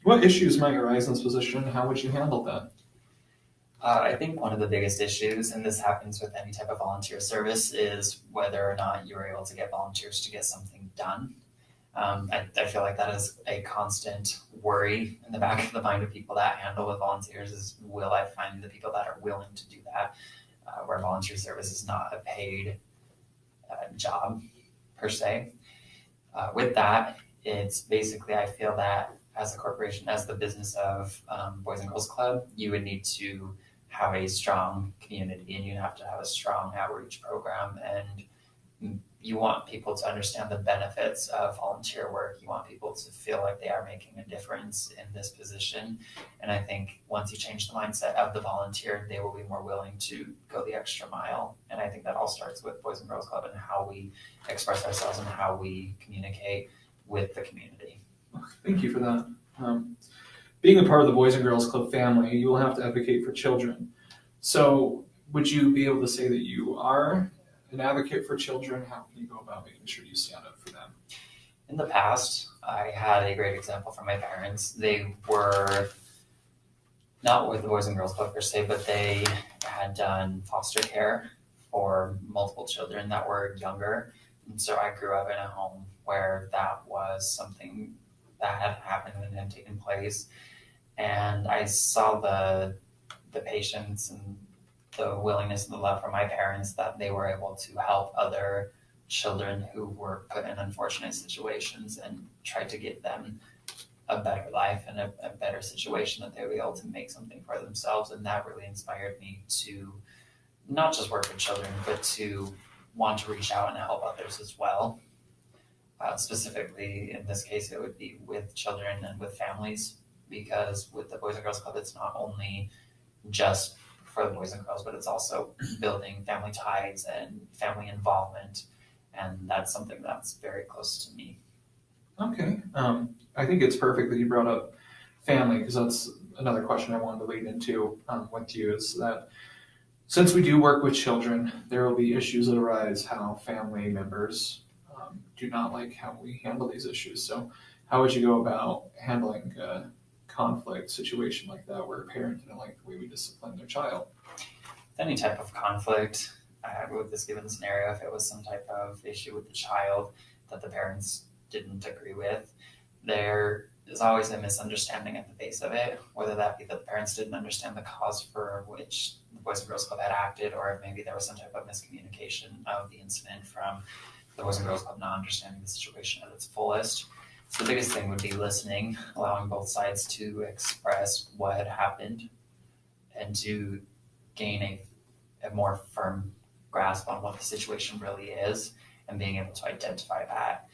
What issues might arise in this position, and how would you handle that? I think one of the biggest issues, and this happens with any type of volunteer service, is whether or not you're able to get volunteers to get something done. I feel like that is a constant worry in the back of the mind of people that handle with volunteers is, will I find the people that are willing to do that? Where volunteer service is not a paid job per se. With that, it's basically, I feel that as a corporation, as the business of Boys and Girls Club, you would need to have a strong community and you have to have a strong outreach program, and you want people to understand the benefits of volunteer work. You want people to feel like they are making a difference in this position. And I think once you change the mindset of the volunteer, they will be more willing to go the extra mile. And I think that all starts with Boys and Girls Club and how we express ourselves and how we communicate with the community. Thank you for that. Being a part of the Boys and Girls Club family, you will have to advocate for children. So would you be able to say that you are an advocate for children? How can you go about making sure you stand up for them? In the past, I had a great example from my parents. They were not with the Boys and Girls Club per se, but they had done foster care for multiple children that were younger. And so I grew up in a home where that was something that had happened and had taken place. And I saw the patience and the willingness and the love from my parents that they were able to help other children who were put in unfortunate situations and tried to give them a better life and a better situation that they would be able to make something for themselves. And that really inspired me to not just work with children, but to want to reach out and help others as well. Specifically, in this case, it would be with children and with families, because with the Boys and Girls Club, it's not only just for the boys and girls, but it's also building family ties and family involvement. And that's something that's very close to me. Okay. I think it's perfect that you brought up family, because that's another question I wanted to lead into with you, is that since we do work with children, there will be issues that arise how family members do not like how we handle these issues. So how would you go about handling a conflict situation like that where a parent didn't like the way we discipline their child? Any type of conflict with this given scenario, if it was some type of issue with the child that the parents didn't agree with, there is always a misunderstanding at the base of it, whether that be that the parents didn't understand the cause for which the Boys and Girls Club had acted, or maybe there was some type of miscommunication of the incident from the Boys and Girls Club not understanding the situation at its fullest. So the biggest thing would be listening, allowing both sides to express what had happened and to gain a more firm grasp on what the situation really is and being able to identify that,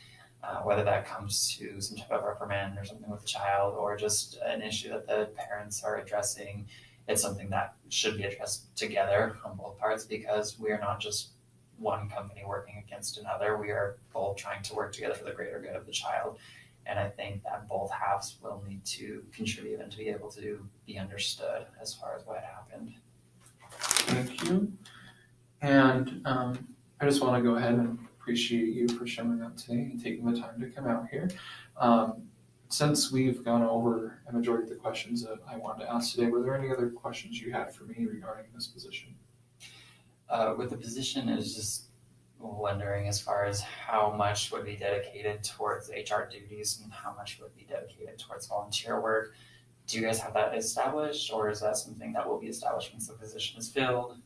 whether that comes to some type of reprimand or something with the child or just an issue that the parents are addressing. It's something that should be addressed together on both parts, because we are not just one company working against another. We are both trying to work together for the greater good of the child. And I think that both halves will need to contribute and to be able to be understood as far as what happened. Thank you. And I just want to go ahead and appreciate you for showing up today and taking the time to come out here. Since we've gone over a majority of the questions that I wanted to ask today, were there any other questions you had for me regarding this position? With the position, is just wondering as far as how much would be dedicated towards HR duties and how much would be dedicated towards volunteer work. Do you guys have that established, or is that something that will be established once the position is filled?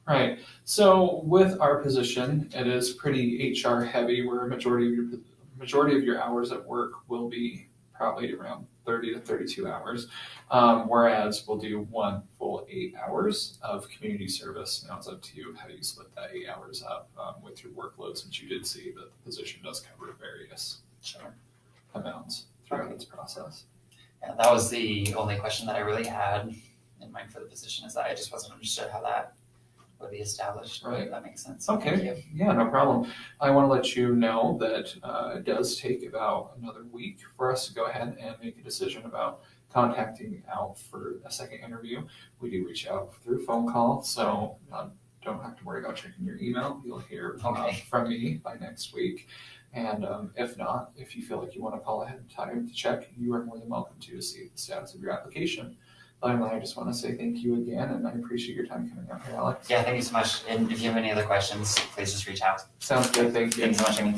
Right. So with our position, it is pretty HR heavy, where a majority of your hours at work will be probably around 30 to 32 hours, whereas we'll do one full 8 hours of community service. Now it's up to you how you split that 8 hours up with your workload, since you did see that the position does cover various amounts throughout its process. Yeah, that was the only question that I really had in mind for the position, is that I just wasn't understood how that would be established. Right. If that makes sense. Okay. Yeah, no problem. I want to let you know that it does take about another week for us to go ahead and make a decision about contacting out for a second interview. We do reach out through phone call, so don't have to worry about checking your email. You'll hear from me by next week. And if not, if you feel like you want to call ahead of time to check, you are more than welcome to see the status of your application. Finally, I just want to say thank you again, and I appreciate your time coming out here, Alex. Yeah, thank you so much. And if you have any other questions, please just reach out. Sounds good. Thank you. Thanks so much, Amy.